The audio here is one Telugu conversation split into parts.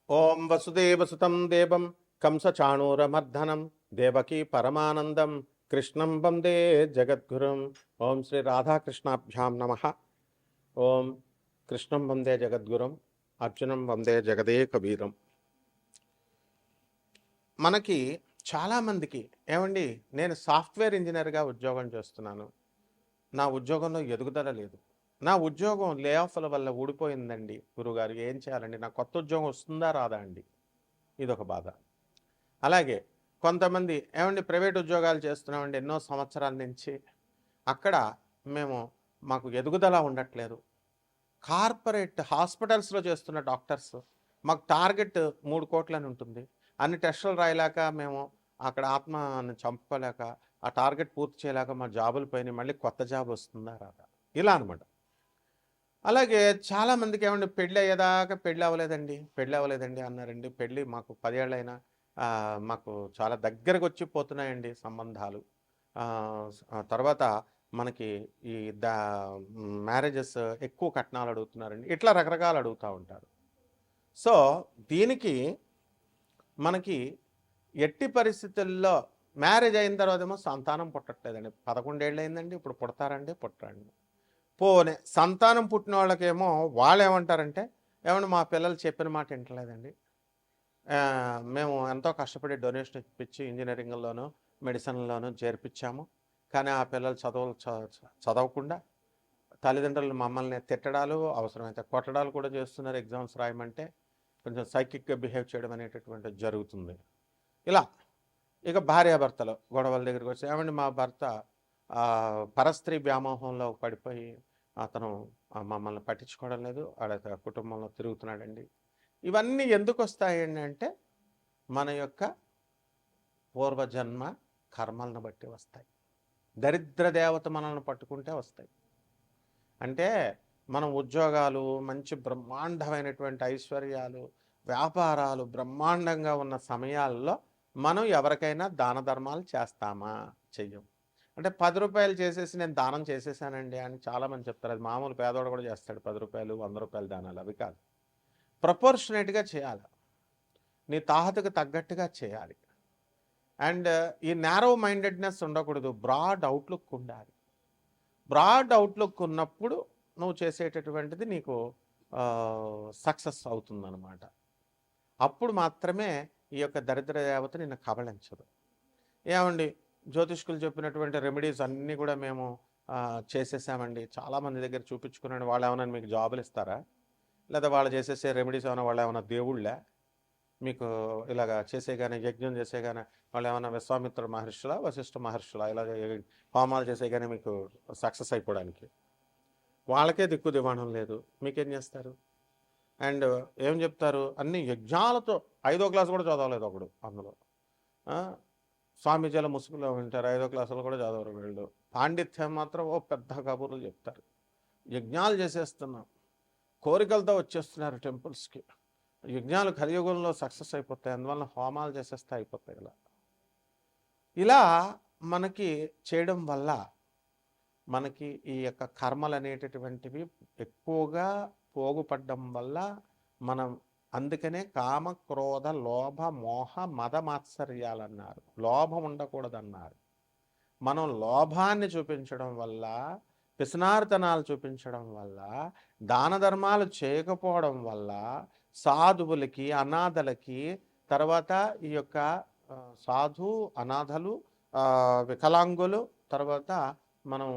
ఓం వసుదేవసుతం దేవం కంసచాణూరమర్ధనం దేవకీ పరమానందం కృష్ణం వందే జగద్గురుం. ఓం శ్రీ రాధాకృష్ణాభ్యాం నమ. ఓం కృష్ణం వందే జగద్గురుం, అర్జునం వందే జగదేకవీరం. మనకి చాలామందికి ఏమండి, నేను సాఫ్ట్వేర్ ఇంజనీర్గా ఉద్యోగం చేస్తున్నాను, నా ఉద్యోగంలో ఎదుగుదల లేదు, నా ఉద్యోగం లే ఆఫ్ల వల్ల ఊడిపోయిందండి గురుగారు, ఏం చేయాలండి, నా కొత్త ఉద్యోగం వస్తుందా రాదా అండి, ఇదొక బాధ. అలాగే కొంతమంది ఏమండి ప్రైవేట్ ఉద్యోగాలు చేస్తున్నామండి ఎన్నో సంవత్సరాల నుంచి, అక్కడ మాకు ఎదుగుదల ఉండట్లేదు. కార్పొరేట్ హాస్పిటల్స్లో చేస్తున్న డాక్టర్స్ మాకు టార్గెట్ 3 కోట్లని ఉంటుంది, అన్ని టెస్టులు రాయలేక మేము అక్కడ ఆత్మని చంపుకోలేక ఆ టార్గెట్ పూర్తి చేయలేక మా జాబులు పోయినాయి, మళ్ళీ కొత్త జాబ్ వస్తుందా రాదా, ఇలా అనమాట. అలాగే చాలామందికి ఏమండి పెళ్ళి అయ్యేదాకా పెళ్ళి అవ్వలేదండి అన్నారండి. పెళ్ళి మాకు 10 ఏళ్ళైనా మాకు చాలా దగ్గరకు వచ్చి పోతున్నాయండి సంబంధాలు. తర్వాత మనకి ఈ మ్యారేజెస్ ఎక్కువ కట్నాలు అడుగుతున్నారండి, ఇట్లా రకరకాలు అడుగుతూ ఉంటారు. సో దీనికి మనకి ఎట్టి పరిస్థితుల్లో మ్యారేజ్ అయిన తర్వాత ఏమో సంతానం పుట్టట్లేదండి. 11 ఏళ్ళు అయిందండి, ఇప్పుడు పుట్టరండి. పోనే సంతానం పుట్టిన వాళ్ళకేమో వాళ్ళు ఏమంటారంటే, ఏమంటే మా పిల్లలు చెప్పిన మాట వింటలేదండి, మేము ఎంతో కష్టపడి డొనేషన్ ఇప్పించి ఇంజనీరింగ్లోనూ మెడిసిన్లోనూ చేర్పించాము, కానీ ఆ పిల్లలు చదవకుండా తల్లిదండ్రులు మమ్మల్ని తిట్టడాలు, అవసరమైతే కొట్టడాలు కూడా చేస్తున్నారు. ఎగ్జామ్స్ రాయమంటే కొంచెం సైకిక్గా బిహేవ్ చేయడం అనేటటువంటిది జరుగుతుంది. ఇలా ఇక భార్యాభర్తలు గొడవల దగ్గరికి వచ్చి, ఏమండి మా భర్త పరస్త్రీ వ్యామోహంలో పడిపోయి అతను మమ్మల్ని పట్టించుకోవడం లేదు, ఆడ కుటుంబంలో తిరుగుతున్నాడండి. ఇవన్నీ ఎందుకు వస్తాయండి అంటే మన యొక్క పూర్వజన్మ కర్మలను బట్టి వస్తాయి. దరిద్ర దేవత మనల్ని పట్టుకుంటే వస్తాయి. అంటే మనం ఉద్యోగాలు, మంచి బ్రహ్మాండమైనటువంటి ఐశ్వర్యాలు, వ్యాపారాలు బ్రహ్మాండంగా ఉన్న సమయాల్లో మనం ఎవరికైనా దాన ధర్మాలు చేస్తామా? చెయ్యం. అంటే 10 రూపాయలు చేసేసి నేను దానం చేసేసానండి అని చాలామంది చెప్తారు. అది మామూలు పేదవాడు కూడా చేస్తాడు, 10 రూపాయలు 100 రూపాయలు దానాలు. అవి కాదు, ప్రపోర్షనేట్గా చేయాలి, నీ తాహతకు తగ్గట్టుగా చేయాలి. అండ్ ఈ నేరో మైండెడ్నెస్ ఉండకూడదు, బ్రాడ్ అవుట్లుక్ ఉండాలి. బ్రాడ్ అవుట్లుక్ ఉన్నప్పుడు నువ్వు చేసేటటువంటిది నీకు సక్సెస్ అవుతుందన్నమాట. అప్పుడు మాత్రమే ఈ యొక్క దరిద్ర దేవత నిన్ను కబళించదు. ఏమండి జ్యోతిష్కులు చెప్పినటువంటి రెమెడీస్ అన్నీ కూడా మేము చేసేసామండి, చాలామంది దగ్గర చూపించుకున్నాడు, వాళ్ళు ఏమైనా మీకు జాబులు ఇస్తారా, లేదా వాళ్ళు చేసేసే రెమెడీస్ ఏమైనా వాళ్ళు ఏమైనా దేవుళ్ళే మీకు ఇలాగా చేసేగానే, యజ్ఞం చేసేగానే వాళ్ళు ఏమైనా విశ్వామిత్ర మహర్షుల, వశిష్ఠ మహర్షుల ఇలాగ హోమాలు చేసేగానే మీకు సక్సెస్ అయిపోవడానికి? వాళ్ళకే దిక్కు దివాణం లేదు, మీకేం చేస్తారు? అండ్ ఏం చెప్తారు, అన్ని యజ్ఞాలతో 5వ క్లాస్ కూడా చదవలేదు ఒకడు అందులో. స్వామీజీల ముసుగులో వింటారు, 5వ క్లాసులు కూడా చదవరు వీళ్ళు. పాండిత్యం మాత్రం ఓ పెద్ద కబుర్లు చెప్తారు. యజ్ఞాలు చేసేస్తున్నాం, కోరికలతో వచ్చేస్తున్నారు టెంపుల్స్కి, యజ్ఞాలు కలియుగంలో సక్సెస్ అయిపోతాయి, అందువల్ల హోమాలు చేసేస్తే అయిపోతాయి. ఇలా మనకి చేయడం వల్ల మనకి ఈ యొక్క కర్మలు అనేటటువంటివి ఎక్కువగా పోగుపడడం వల్ల మనం, అందుకనే కామ క్రోధ లోభ మోహ మద మాత్సర్యాలు అన్నారు, లోభం ఉండకూడదన్నారు. మనం లోభాన్ని చూపించడం వల్ల, పిసినారితనాలు చూపించడం వల్ల, దాన ధర్మాలు చేయకపోవడం వల్ల సాధువులకి, అనాథలకి, తర్వాత ఈ యొక్క సాధు అనాథలు, వికలాంగులు, తర్వాత మనం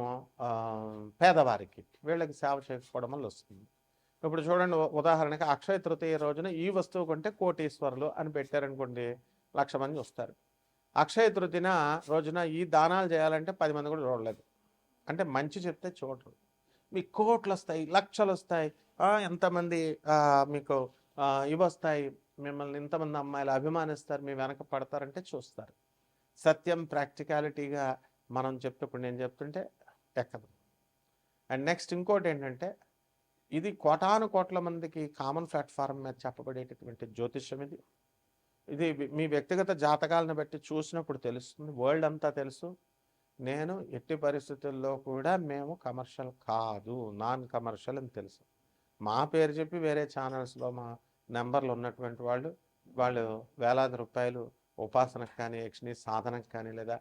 పేదవారికి, వీళ్ళకి సేవ చేయకపోవడం వల్ల వస్తుంది. ఇప్పుడు చూడండి, ఉదాహరణకి అక్షయ తృతీయ రోజున ఈ వస్తువు కొంటే కోటీశ్వరులు అని పెట్టారనుకోండి, 1,00,000 మంది వస్తారు. అక్షయ తృతీయ రోజున ఈ దానాలు చేయాలంటే 10 మంది కూడా చూడలేదు. అంటే మంచి చెప్తే చూడరు, మీకు కోట్లు వస్తాయి, లక్షలు వస్తాయి, ఎంతమంది మీకు ఇవి వస్తాయి, మిమ్మల్ని ఇంతమంది అమ్మాయిలు అభిమానిస్తారు, మీ వెనక పడతారంటే చూస్తారు. సత్యం ప్రాక్టికాలిటీగా మనం చెప్తే, నేను చెప్తుంటే ఎక్కదు. అండ్ నెక్స్ట్ ఇంకోటి ఏంటంటే, ఇది కోటాను కోట్ల మందికి కామన్ ప్లాట్ఫారం మీద చెప్పబడేటటువంటి జ్యోతిష్యం. ఇది మీ వ్యక్తిగత జాతకాలను బట్టి చూసినప్పుడు తెలుస్తుంది, వరల్డ్ అంతా తెలుసు. నేను ఎట్టి పరిస్థితుల్లో కూడా మేము కమర్షియల్ కాదు, నాన్ కమర్షియల్ అని తెలుసు. మా పేరు చెప్పి వేరే ఛానల్స్లో నెంబర్లు ఉన్నటువంటి వాళ్ళు వాళ్ళు వేలాది రూపాయలు ఉపాసనకు కానీ యక్షిణి సాధనకు కానీ లేదా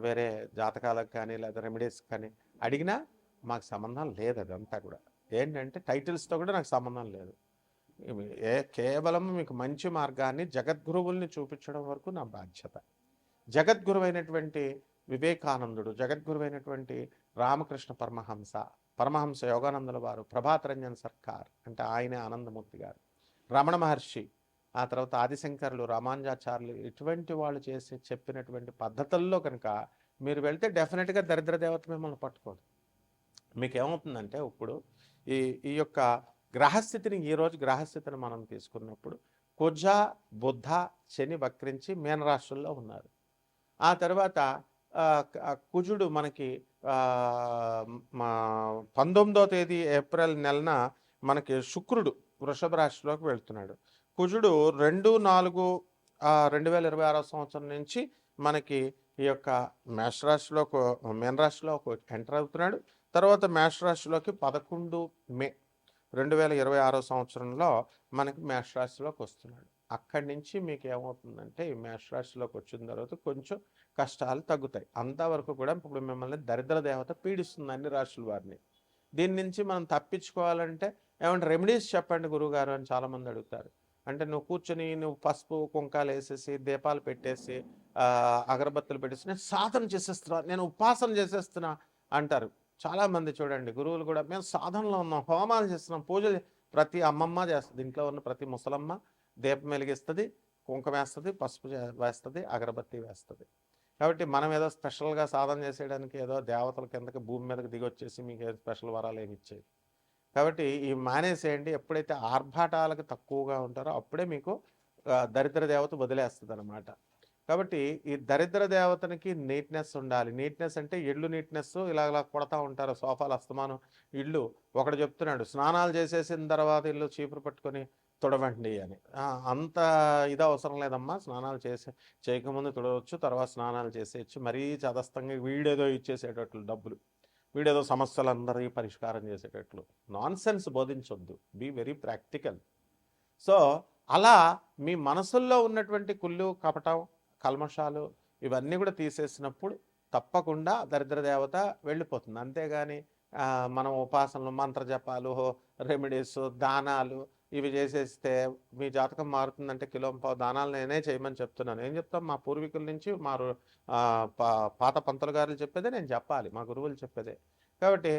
వేరే జాతకాలకు కానీ లేదా రెమెడీస్కి కానీ అడిగినా మాకు సంబంధం లేదు. అదంతా కూడా ఏంటంటే టైటిల్స్తో కూడా నాకు సంబంధం లేదు. కేవలం మీకు మంచి మార్గాన్ని జగద్గురువుల్ని చూపించడం వరకు నా బాధ్యత. జగద్గురువైనటువంటి వివేకానందుడు, జగద్గురువైనటువంటి రామకృష్ణ పరమహంస యోగానందుల వారు, ప్రభాత్ రంజన్ సర్కార్ అంటే ఆయనే ఆనందమూర్తి గారు, రమణ మహర్షి, ఆ తర్వాత ఆదిశంకరులు, రామానుజాచార్యులు, ఇటువంటి వాళ్ళు చెప్పినటువంటి పద్ధతుల్లో కనుక మీరు వెళ్తే డెఫినెట్గా దరిద్ర దేవత మిమ్మల్ని పట్టుకోదు. మీకు ఏమవుతుందంటే ఇప్పుడు ఈ యొక్క గ్రహస్థితిని, ఈరోజు గ్రహస్థితిని మనం తీసుకున్నప్పుడు కుజ బుధ శని వక్రించి మీనరాశుల్లో ఉన్నారు. ఆ తర్వాత కుజుడు మనకి 19వ తేదీ ఏప్రిల్ నెలన మనకి శుక్రుడు వృషభ రాశిలోకి వెళ్తున్నాడు. కుజుడు 2/4/2026 సంవత్సరం నుంచి మనకి ఈ యొక్క మీనరాశిలోకి ఎంటర్ అవుతున్నాడు. తర్వాత మేషరాశిలోకి 11 మే 2026 సంవత్సరంలో మనకి మేషరాశిలోకి వస్తున్నాడు. అక్కడి నుంచి మీకు ఏమవుతుందంటే ఈ మేషరాశిలోకి వచ్చిన తర్వాత కొంచెం కష్టాలు తగ్గుతాయి. అంతవరకు కూడా ఇప్పుడు మిమ్మల్ని దరిద్ర దేవత పీడిస్తుంది అన్ని రాశుల వారిని. దీని నుంచి మనం తప్పించుకోవాలంటే ఏమంటే రెమెడీస్ చెప్పండి గురువుగారు అని చాలామంది అడుగుతారు. అంటే నువ్వు కూర్చొని నువ్వు పసుపు కుంకాలు వేసేసి దీపాలు పెట్టేసి అగరబత్తులు పెట్టేసి నేను సాధన చేసేస్తున్నా, నేను ఉపాసన చేసేస్తున్నా అంటారు చాలామంది. చూడండి గురువులు కూడా మేము సాధనలో ఉన్నాం, హోమాలు చేస్తున్నాం, పూజలు. ప్రతి అమ్మమ్మ చేస్తుంది, ఇంట్లో ఉన్న ప్రతి ముసలమ్మ దీపం వెలిగిస్తుంది, కుంకుమ వేస్తుంది, పసుపు వేస్తుంది, అగరబత్తి వేస్తుంది. కాబట్టి మనం ఏదో స్పెషల్గా సాధన చేసేయడానికి ఏదో దేవతల కిందకి భూమి మీదకి దిగొచ్చేసి మీకు ఏదో స్పెషల్ వరాలు ఏమి ఇచ్చేది. కాబట్టి ఈ మానేసేయండి. ఎప్పుడైతే ఆర్భాటాలకు తక్కువగా ఉంటారో అప్పుడే మీకు దరిద్ర దేవత వదిలేస్తుంది అనమాట. కాబట్టి ఈ దరిద్ర దేవతనికి నీట్నెస్ ఉండాలి. నీట్నెస్ అంటే ఇళ్ళు నీట్నెస్ ఇలా కొడతా ఉంటారు సోఫాలు అస్తమానం. ఇళ్ళు ఒకడు చెప్తున్నాడు స్నానాలు చేసేసిన తర్వాత ఇల్లు చీపురు పట్టుకొని తుడవండి అని. అంత ఇది అవసరం లేదమ్మా, స్నానాలు చేయకముందు తుడవచ్చు, తర్వాత స్నానాలు చేసేయచ్చు. మరీ చదస్తంగా వీడేదో ఇచ్చేసేటట్లు డబ్బులు, వీడేదో సమస్యలందరికీ పరిష్కారం చేసేటట్లు నాన్ సెన్స్ బోధించొద్దు. Be very practical. సో అలా మీ మనసుల్లో ఉన్నటువంటి కుళ్ళు కపటం కల్మషాలు ఇవన్నీ కూడా తీసేసినప్పుడు తప్పకుండా దరిద్ర దేవత వెళ్ళిపోతుంది. అంతేగాని మనం ఉపాసనలు, మంత్రజపాలు, రెమెడీస్, దానాలు ఇవి చేసేస్తే మీ జాతకం మారుతుందంటే కిలోంపావు దానాలు నేనే చేయమని చెప్తున్నాను. ఏం చెప్తాం? మా పూర్వీకుల నుంచి మా పాత పంతులు గారులు చెప్పేదే నేను చెప్పాలి, మా గురువులు చెప్పేదే. కాబట్టి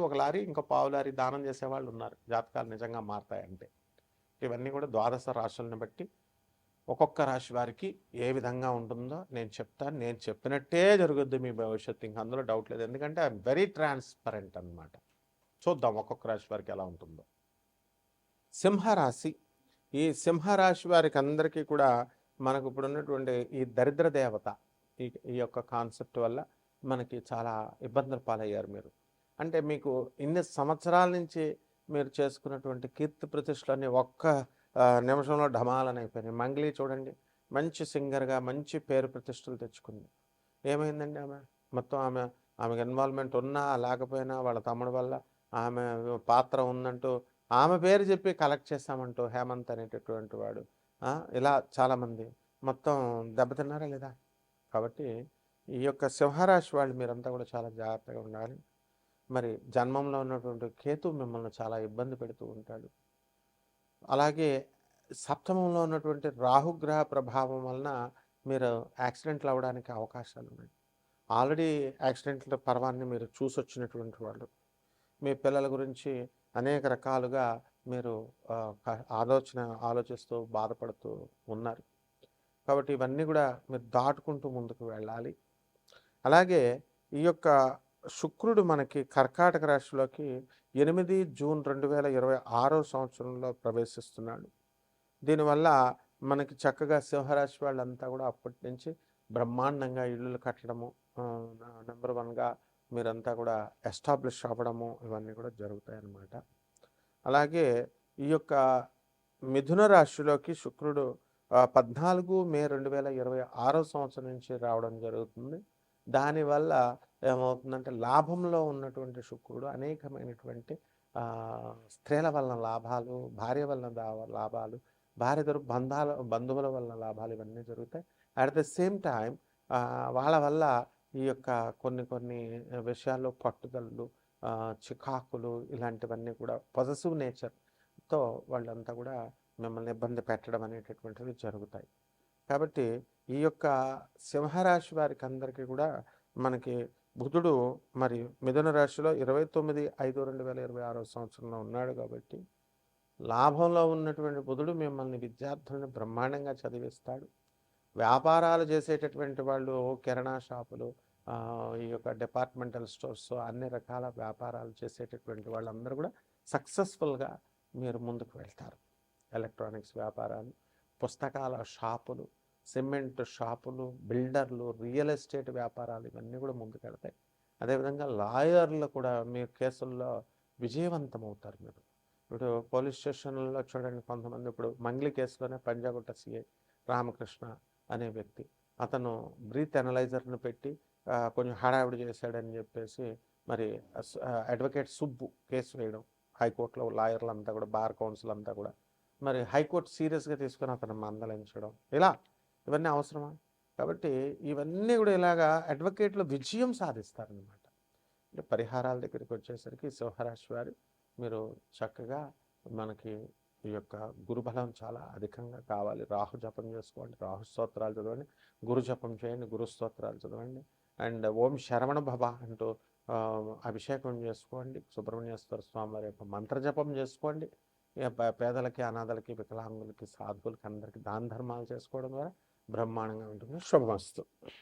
ఒక లారీ ఇంకో పావు లారీ దానం చేసేవాళ్ళు ఉన్నారు, జాతకాలు నిజంగా మారతాయంటే. ఇవన్నీ కూడా ద్వాదశ రాశులను బట్టి ఒక్కొక్క రాశి వారికి ఏ విధంగా ఉంటుందో నేను చెప్తాను. నేను చెప్పినట్టే జరుగుద్ది మీ భవిష్యత్తు, ఇంక అందులో డౌట్ లేదు. ఎందుకంటే ఐఎమ్ వెరీ ట్రాన్స్పరెంట్ అనమాట. చూద్దాం ఒక్కొక్క రాశి వారికి ఎలా ఉంటుందో. సింహరాశి. ఈ సింహరాశి వారికి అందరికీ కూడా మనకు ఇప్పుడు ఉన్నటువంటి ఈ దరిద్ర దేవత ఈ యొక్క కాన్సెప్ట్ వల్ల మనకి చాలా ఇబ్బందులు పాలయ్యారు మీరు. అంటే మీకు ఇన్ని సంవత్సరాల నుంచి మీరు చేసుకున్నటువంటి కీర్తి ప్రతిష్టలన్నీ ఒక్క నిమిషంలో ఢమాలని అయిపోయినాయి. మంగ్లీ చూడండి, మంచి సింగర్గా మంచి పేరు ప్రతిష్టలు తెచ్చుకుంది. ఏమైందండి? మొత్తం ఆమెకు ఇన్వాల్వ్మెంట్ ఉన్నా లేకపోయినా వాళ్ళ తమ్ముడు వల్ల ఆమె పాత్ర ఉందంటూ ఆమె పేరు చెప్పి కలెక్ట్ చేస్తామంటూ హేమంత్ అనేటటువంటి వాడు, ఇలా చాలామంది మొత్తం దెబ్బతిన్నారా లేదా? కాబట్టి ఈ యొక్క సింహరాశి వాళ్ళు మీరంతా కూడా చాలా జాగ్రత్తగా ఉండాలి. మరి జన్మంలో ఉన్నటువంటి కేతు మిమ్మల్ని చాలా ఇబ్బంది పెడుతూ ఉంటాడు. అలాగే సప్తమంలో ఉన్నటువంటి రాహుగ్రహ ప్రభావం వలన మీరు యాక్సిడెంట్లు అవ్వడానికి అవకాశాలు ఉన్నాయి. ఆల్రెడీ యాక్సిడెంట్ల పర్వాన్ని మీరు చూసొచ్చినటువంటి వాళ్ళు. మీ పిల్లల గురించి అనేక రకాలుగా మీరు ఆలోచిస్తూ బాధపడుతూ ఉన్నారు. కాబట్టి ఇవన్నీ కూడా మీరు దాటుకుంటూ ముందుకు వెళ్ళాలి. అలాగే ఈ యొక్క శుక్రుడు మనకి కర్కాటక రాశిలోకి 8 జూన్ 2026 సంవత్సరంలో ప్రవేశిస్తున్నాడు. దీనివల్ల మనకి చక్కగా సింహరాశి వాళ్ళంతా కూడా అప్పటి నుంచి బ్రహ్మాండంగా ఇళ్ళు కట్టడము, నెంబర్ 1గా మీరంతా కూడా ఎస్టాబ్లిష్ అవ్వడము, ఇవన్నీ కూడా జరుగుతాయి అన్నమాట. అలాగే ఈ యొక్క మిథున రాశిలోకి శుక్రుడు 14 మే 2026 సంవత్సరం నుంచి రావడం జరుగుతుంది. దానివల్ల ఏమవుతుందంటే లాభంలో ఉన్నటువంటి శుక్రుడు అనేకమైనటువంటి స్త్రీల వలన లాభాలు, భార్య వలన లాభాలు, భార్య తరపు బంధువుల వలన లాభాలు ఇవన్నీ జరుగుతాయి. అట్ ద సేమ్ టైం వాళ్ళ వల్ల ఈ యొక్క కొన్ని విషయాల్లో పట్టుదలలు, చికాకులు ఇలాంటివన్నీ కూడా పొజెసివ్ నేచర్తో వాళ్ళంతా కూడా మిమ్మల్ని ఇబ్బంది పెట్టడం అనేటటువంటివి జరుగుతాయి. కాబట్టి ఈ యొక్క సింహరాశి వారికి అందరికీ కూడా మనకి బుధుడు మరి మిథున రాశిలో 29/5/2026 సంవత్సరంలో ఉన్నాడు. కాబట్టి లాభంలో ఉన్నటువంటి బుధుడు మిమ్మల్ని విద్యార్థులను బ్రహ్మాండంగా చదివిస్తాడు. వ్యాపారాలు చేసేటటువంటి వాళ్ళు కిరాణా షాపులు, ఈ యొక్క డిపార్ట్మెంటల్ స్టోర్స్, అన్ని రకాల వ్యాపారాలు చేసేటటువంటి వాళ్ళందరూ కూడా సక్సెస్ఫుల్గా మీరు ముందుకు వెళ్తారు. ఎలక్ట్రానిక్స్ వ్యాపారాలు, పుస్తకాల షాపులు, సిమెంట్ షాపులు, బిల్డర్లు, రియల్ ఎస్టేట్ వ్యాపారాలు ఇవన్నీ కూడా ముందుకెళ్తాయి. అదేవిధంగా లాయర్లు కూడా మీ కేసుల్లో విజయవంతమవుతారు. మీరు ఇప్పుడు పోలీస్ స్టేషన్లలో చూడండి, కొంతమంది ఇప్పుడు మంగ్లీ కేసులోనే పంజాగుట్ట సిఐ రామకృష్ణ అనే వ్యక్తి, అతను బ్రీత్ అనలైజర్ను పెట్టి కొంచెం హడావిడి చేశాడని చెప్పేసి మరి అడ్వకేట్ సుబ్బు కేసు వేయడం, హైకోర్టులో లాయర్లు అంతా కూడా, బార్ కౌన్సిల్ అంతా కూడా మరి హైకోర్టు సీరియస్గా తీసుకొని అతను మందలించడం, ఇవన్నీ అవసరమా? కాబట్టి ఇవన్నీ కూడా ఇలాగా అడ్వకేట్లు విజయం సాధిస్తారనమాట. అంటే పరిహారాల దగ్గరికి వచ్చేసరికి సింహరాశి వారు మీరు చక్కగా మనకి ఈ యొక్క గురుబలం చాలా అధికంగా కావాలి. రాహు జపం చేసుకోండి, రాహు స్తోత్రాలు చదవండి, గురు జపం చేయండి, గురు స్తోత్రాలు చదవండి, అండ్ ఓం శరవణ భవ అంటూ అభిషేకం చేసుకోండి. సుబ్రహ్మణ్యేశ్వర స్వామి వారి యొక్క మంత్రజపం చేసుకోండి. పేదలకి, అనాథలకి, వికలాంగులకి, సాధువులకి అందరికీ దాన ధర్మాలు చేసుకోవడం ద్వారా బ్రహ్మాండంగా ఉంటుంది. శుభమస్తు.